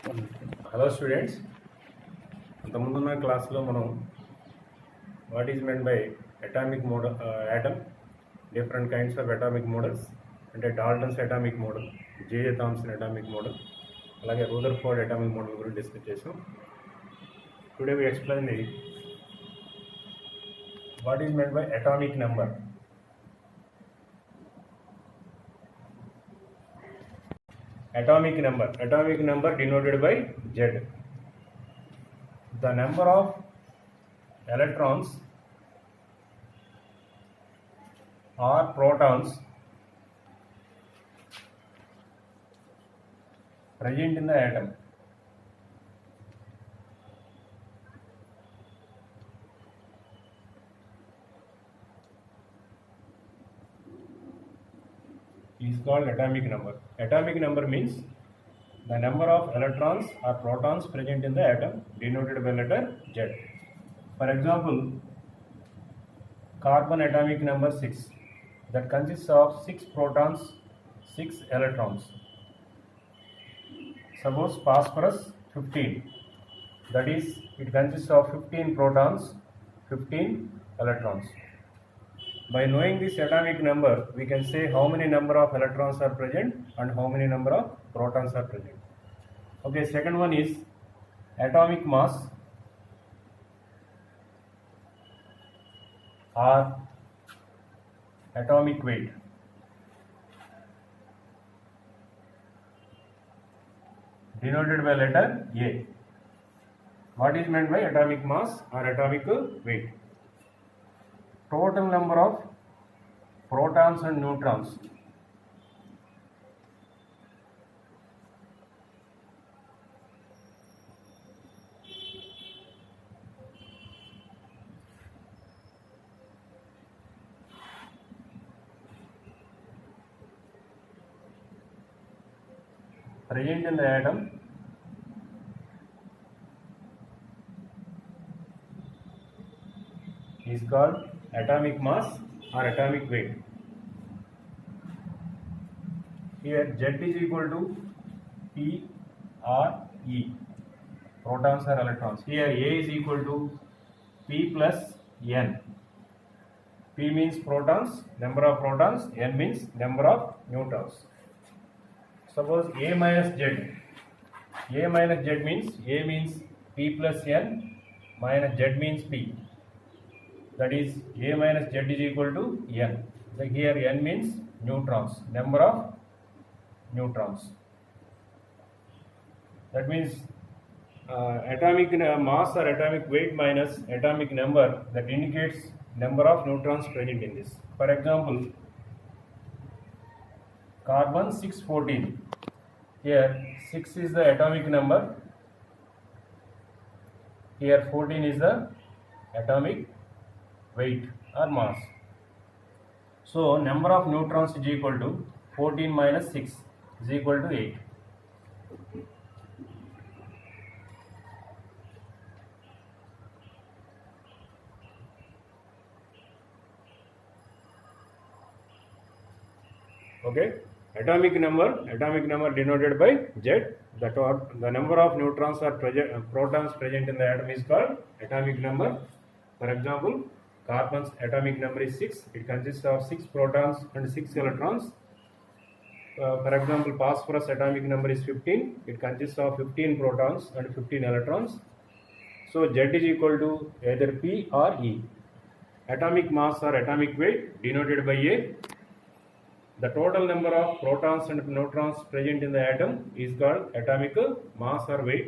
Hello students, అంతకుముందున్న క్లాస్లో మనం what is meant by atomic model atom, different kinds of atomic models అంటే Dalton's atomic model, JA Thomson atomic model, అలాగే Rutherford atomic model గురించి discuss చేసాం. Today we explain the what is meant by atomic number. Atomic number denoted by Z. The number of electrons or protons present in the atom. Is called atomic number. Atomic number means the number of electrons or protons present in the atom denoted by letter Z. For example, carbon atomic number 6 that consists of 6 protons, 6 electrons. Suppose phosphorus 15, that is it consists of 15 protons, 15 electrons. By knowing this atomic number, we can say how many number of electrons are present and how many number of protons are present. Okay, second one is atomic mass or atomic weight. Denoted by letter A. What is meant by atomic mass or atomic weight? Total number of protons and neutrons present in the atom is called atomic mass or atomic weight. Here Z is equal to P or E, protons or electrons. Here A is equal to P plus N. P means protons, number of protons, N means number of neutrons. Suppose A minus Z. A minus Z means A means P plus N minus Z means P. That is A minus Z is equal to N. So here N means neutrons, number of neutrons. That means atomic mass or atomic weight minus atomic number, that indicates number of neutrons present in this. For example, carbon 614. Here 6 is the atomic number, here 14 is the atomic weight or mass. So number of neutrons is equal to 14 minus 6 is equal to 8. Okay, atomic number denoted by Z. The number of neutrons or protons present in the atom is called atomic number. For example, carbon's atomic number is 6. It consists of 6 protons and 6 electrons. For example, phosphorus atomic number is 15. It consists of 15 protons and 15 electrons. So Z is equal to either P or E. Atomic mass or atomic weight denoted by A. The total number of protons and neutrons present in the atom is called atomic mass or weight.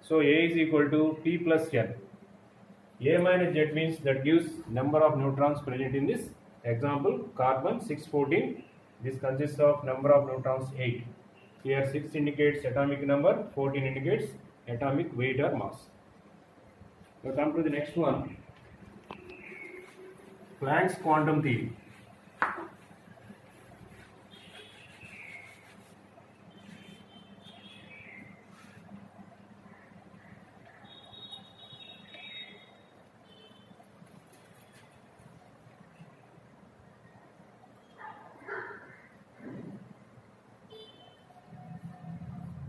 So A is equal to P plus N. A minus Z means that gives number of neutrons present in this. Example, carbon 614. This consists of number of neutrons 8. Here 6 indicates atomic number, 14 indicates atomic weight or mass. Now come to the next one. Planck's quantum theory.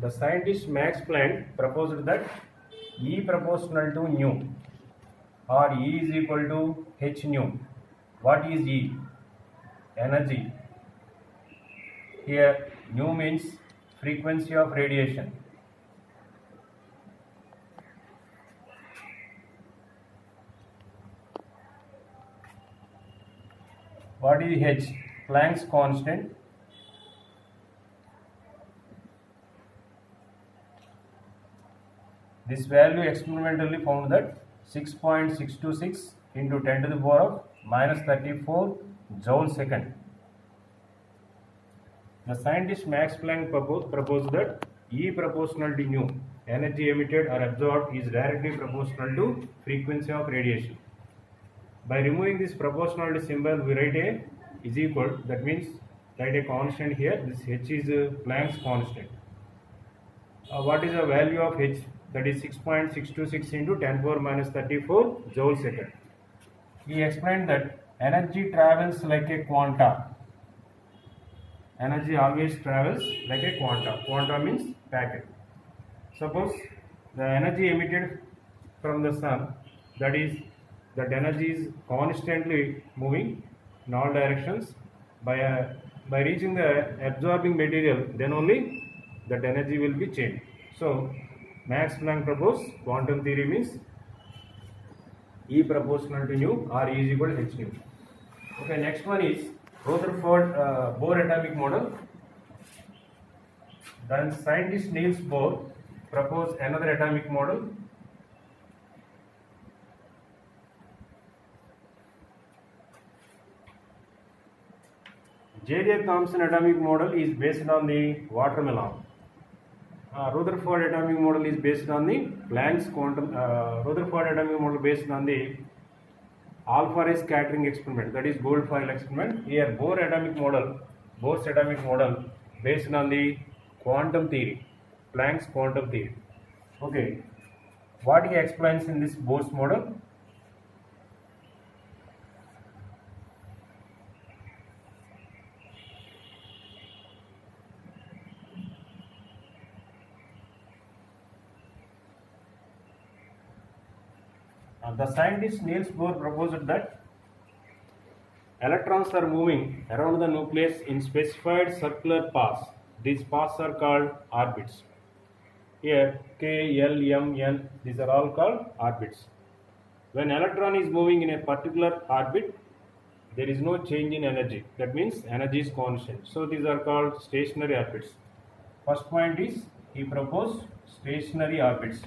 The scientist Max Planck proposed that E proportional to nu or E is equal to h nu. What is E? Energy. Here nu means frequency of radiation. What is h? Planck's constant. This value experimentally found that 6.626 into 10 to the power of minus 34 joule second. The scientist Max Planck proposed that E proportional to nu, energy emitted or absorbed, is directly proportional to frequency of radiation. By removing this proportionality symbol, we write a is equal, that means write a constant here. This h is Planck's constant. What is the value of h? That is 6.626 into 10 power minus 34 joule second. He explained that energy travels like a quanta. Energy always travels like a quanta. Quanta means packet. Suppose the energy emitted from the sun, that energy is constantly moving in all directions. By reaching the absorbing material, then only that energy will be changed. So Max Planck proposed quantum theory means E proportional to nu or E is equal to h nu. Okay, next one is Rutherford Bohr atomic model. Then scientist Niels Bohr proposed another atomic model. J.J. Thomson atomic model is based on the watermelon. Rutherford atomic model is based on the Planck's quantum. Rutherford atomic model based on the alpha ray scattering experiment, that is Goldfeil experiment. Here Bohr's atomic model based on the quantum theory, Planck's quantum theory. Okay, what he explains in this Bohr's model? The scientist Niels Bohr proposed that electrons are moving around the nucleus in specified circular paths. These paths are called orbits. Here K, L, M, N, these are all called orbits. When electron is moving in a particular orbit, there is no change in energy. That means energy is constant. So these are called stationary orbits. First point is he proposed stationary orbits.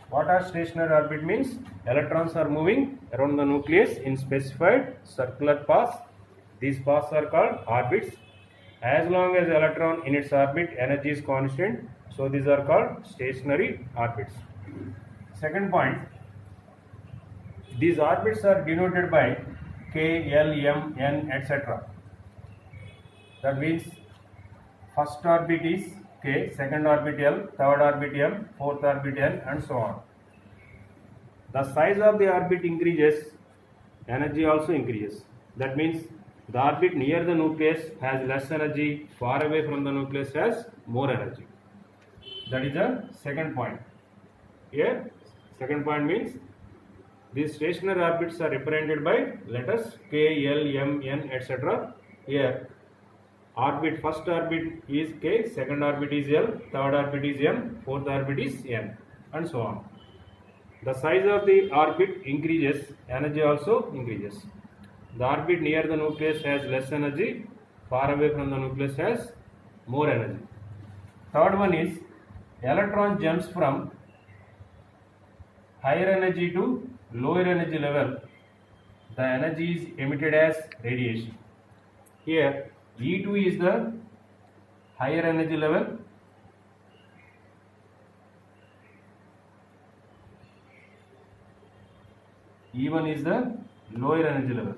What are stationary orbit means? Electrons are moving around the nucleus in specified circular paths. These paths are called orbits. As long as electron in its orbit, energy is constant. So these are called stationary orbits. Second point, these orbits are denoted by K, L, M, N, etc. That means first orbit is K, second orbit L, third orbit M, fourth orbit N, and so on. The size of the orbit increases, energy also increases. That means the orbit near the nucleus has less energy, far away from the nucleus has more energy. That is the second point. Here, second point means these stationary orbits are represented by letters K, L, M, N, etc. Here, first orbit is K, second orbit is L, third orbit is M, fourth orbit is N, and so on. The size of the orbit increases, energy also increases. The orbit near the nucleus has less energy, far away from the nucleus has more energy. Third one is electron jumps from higher energy to lower energy level. The energy is emitted as radiation. Here E2 is the higher energy level. E1 is the lower energy level.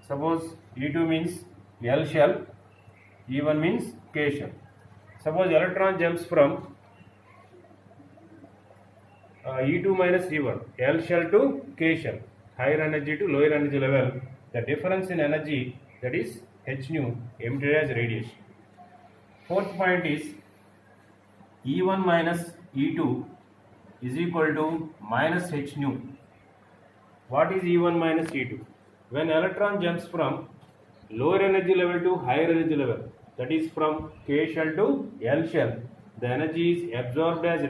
Suppose E2 means L shell, E1 means K shell. Suppose electron jumps from E2 minus E1, L shell to K shell, higher energy to lower energy level. The difference in energy, that is h nu emitted as radiation. Fourth point is E1 minus E2 is equal to minus h nu. What is E1 minus E2? When electron jumps from lower energy level to higher energy level, that is from K shell to L shell, the energy is absorbed as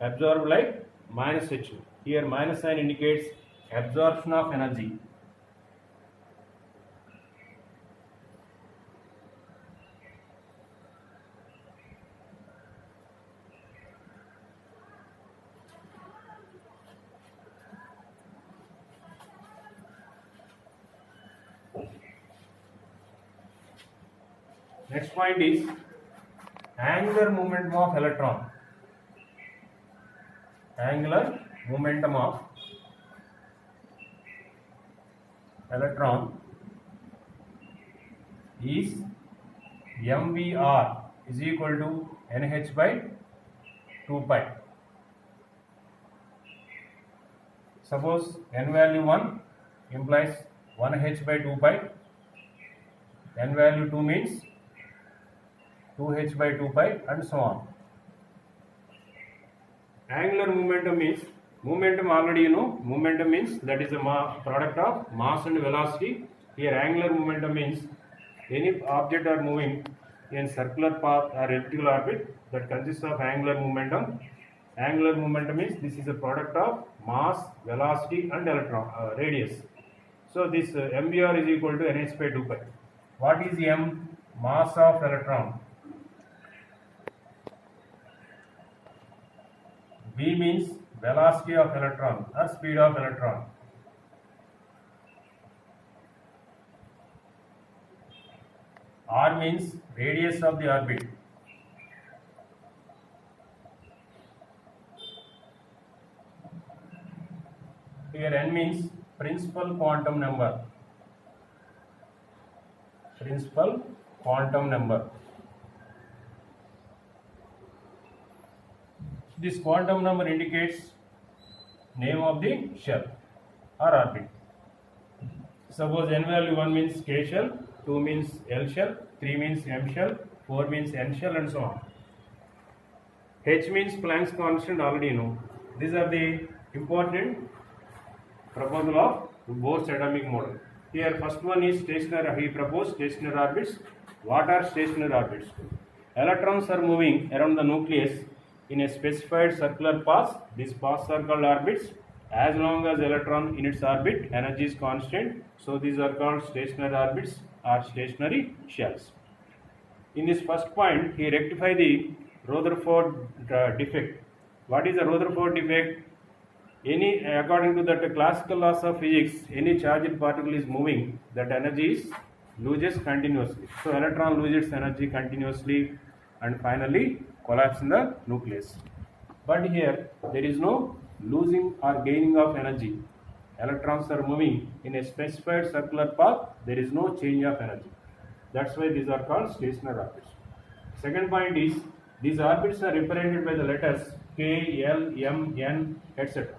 absorbed like minus h nu. Here minus sign indicates absorption of energy. Next point is angular momentum of electron. Angular momentum of electron is mvr is equal to nh by 2 pi. Suppose n value 1 implies 1h by 2 pi, n value 2 means 2h by 2 pi, and so on. Angular momentum means, momentum already you know, momentum means that is a product of mass and velocity. Here angular momentum means any object are moving in circular path or elliptical orbit that consists of angular momentum. Angular momentum means this is a product of mass, velocity and electron radius. So this mvr is equal to nh by 2 pi. What is m? Mass of electron. V means velocity of electron or speed of electron. R means radius of the orbit. Here n means principal quantum number. Principal quantum number. This quantum number indicates name of the shell or orbit. Suppose n value 1 means K shell, 2 means L shell, 3 means M shell, 4 means N shell, and so on. H means Planck's constant, already you know. These are the important proposal of Bohr's atomic model. Here first one is stationary. He proposed stationary orbits. What are stationary orbits? Electrons are moving around the nucleus in a specified circular path. These paths are called orbits. As long as electron in its orbit, energy is constant. So these are called stationary orbits or stationary shells. In this first point, he rectify the Rutherford defect. What is the Rutherford defect? According to the classical laws of physics, any charged particle is moving, that energy is loses continuously. So electron loses its energy continuously and finally collapse in the nucleus. But here there is no losing or gaining of energy. Electrons are moving in a specified circular path. There is no change of energy. That's why these are called stationary orbits. Second point is these orbits are represented by the letters K, L, M, N, etc.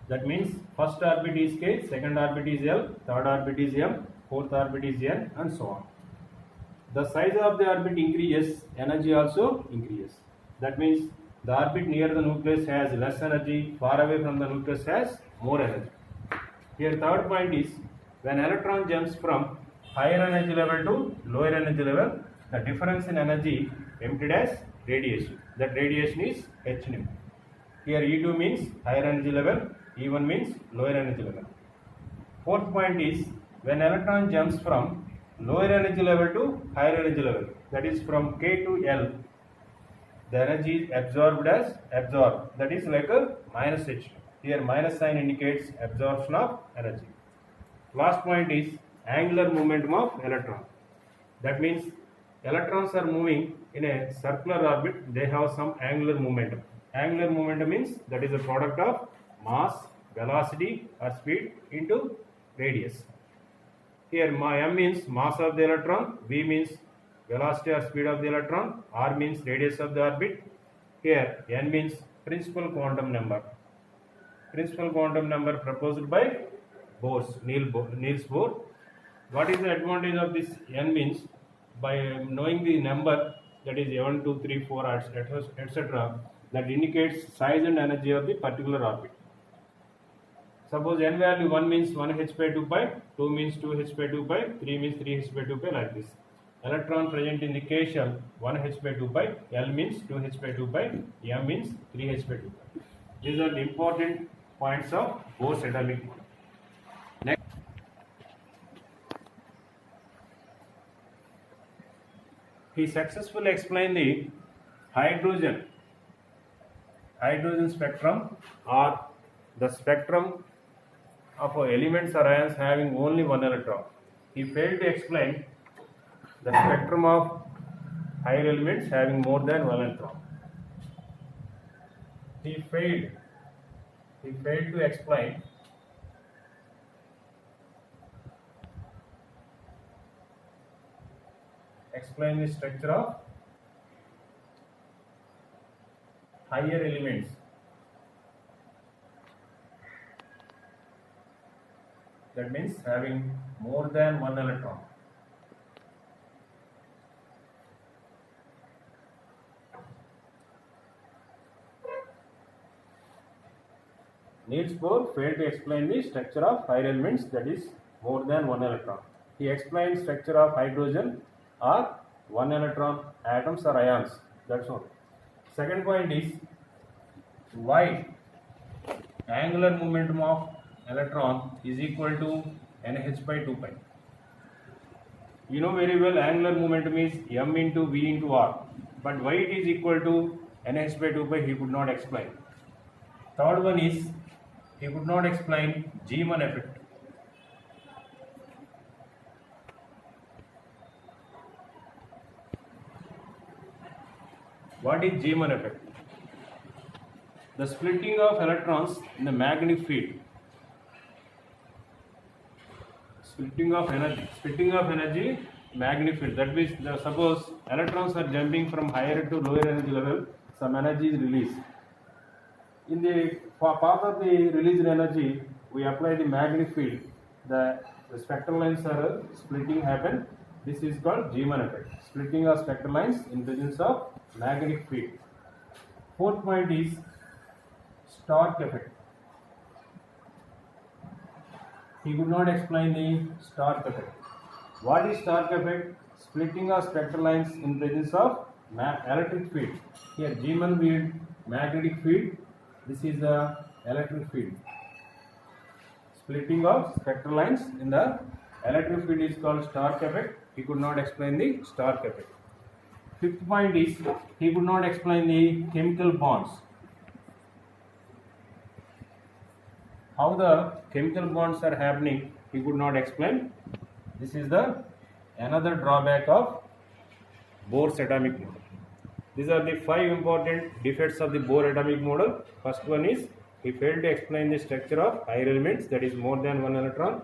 That means first orbit is K, second orbit is L, third orbit is M, fourth orbit is N, and so on. The size of the orbit increases, energy also increases. That means the orbit near the nucleus has less energy, far away from the nucleus has more energy. Here third point is when electron jumps from higher energy level to lower energy level, the difference in energy emitted as radiation. That radiation is h nu. Here E2 means higher energy level, E1 means lower energy level. Fourth point is when electron jumps from lower energy level to higher energy level, that is from K to L, the energy is absorbed as absorbed, that is like a minus h. Here minus sign indicates absorption of energy. Last point is angular momentum of electron. That means electrons are moving in a circular orbit, they have some angular momentum. Angular momentum means that is a product of mass, velocity or speed into radius. Here m means mass of the electron, v means velocity or speed of the electron, r means radius of the orbit. Here n means principal quantum number. Principal quantum number proposed by Niels Bohr. What is the advantage of this n means? By knowing the number, that is 1, 2, 3, 4, etc., that indicates size and energy of the particular orbit. Suppose n value 1 means 1 h by 2 pi, 2 means 2 h by 2 pi, 3 means 3 h by 2 pi, like this. Electron present in the K shell 1 h by 2 pi, L means 2 h by 2 pi, M means 3 h by 2 pi. These are the important points of Bohr's atomic model. Next, he successfully explained the hydrogen spectrum, or the spectrum of elements or ions having only one electron. He failed to explain the spectrum of higher elements having more than one electron. He failed to explain the structure of higher elements, that means having more than one electron. Niels Bohr failed to explain the structure of higher elements, that is more than one electron. He explained structure of hydrogen or one electron atoms or ions. That's all. Second point is why angular momentum of electron is equal to nh by 2 pi. You know very well angular momentum is m into v into r, but why it is equal to nh by 2 pi he could not explain. Third one is he could not explain Zeeman effect. What is Zeeman effect? The splitting of electrons in the magnetic field. Splitting of energy, magnetic field. That means, suppose electrons are jumping from higher to lower energy level, some energy is released. In the path of the released energy, we apply the magnetic field. The spectral lines are splitting happen. This is called Zeeman effect. Splitting of spectral lines in presence of magnetic field. Fourth point is Stark effect. He could not explain the Stark effect. What is Stark effect? Splitting of spectral lines in presence of electric field. Here Zeeman field, magnetic field. This is the electric field. Splitting of spectral lines in the electric field is called Stark effect. He could not explain the Stark effect. Fifth point is he could not explain the chemical bonds. How the chemical bonds are happening, he could not explain. This is the another drawback of Bohr's atomic model. These are the 5 important defects of the Bohr atomic model. First one is he failed to explain the structure of higher elements, that is more than one electron.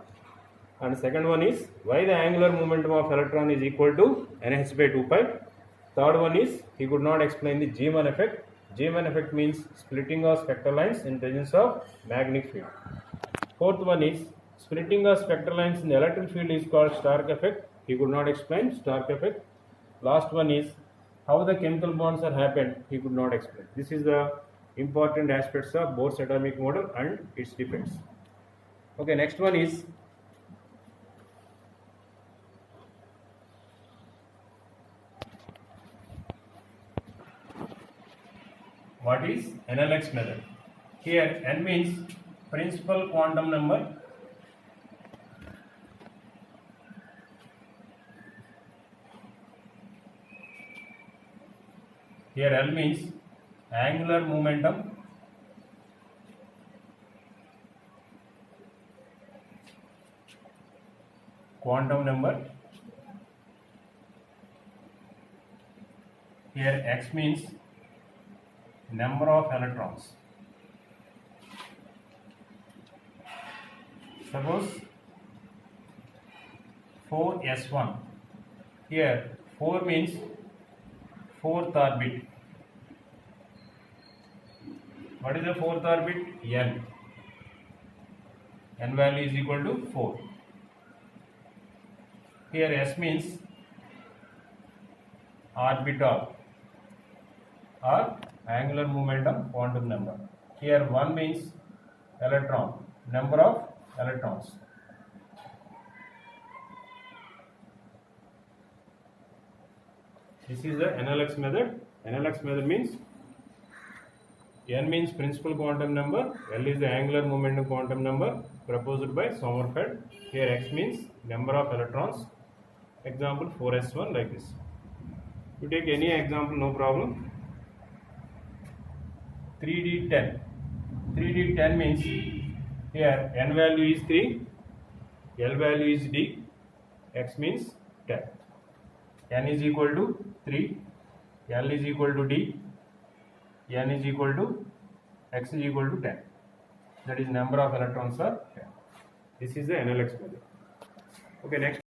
And second one is why the angular momentum of electron is equal to nh by 2 pi. Third one is he could not explain the Zeeman effect. Zeeman effect means splitting of spectral lines in presence of magnetic field. Fourth one is splitting of spectral lines in the electric field is called Stark effect. He could not explain Stark effect. Last one is how the chemical bonds are happened. He could not explain. This is the important aspects of Bohr's atomic model and its defects. Okay, next one is what is NLX method. Here n means principal quantum number. Here L means angular momentum. Quantum number. Here X means number of electrons. Suppose 4s1. Here 4 means fourth orbit. What is the fourth orbit? N. N value is equal to 4. Here S means orbital or angular momentum quantum number. Here 1 means electron, number of electrons. This is the NLX method. NLX method means N means principal quantum number, L is the angular momentum quantum number proposed by Sommerfeld. Here X means number of electrons. Example 4s1 like this. You take any example, no problem. 3d10. 3d10 means here N value is 3, L value is D, X means 10. N is equal to 3, L is equal to D, N is equal to X is equal to 10. That is number of electrons are 10. This is the NLX method. Okay, next.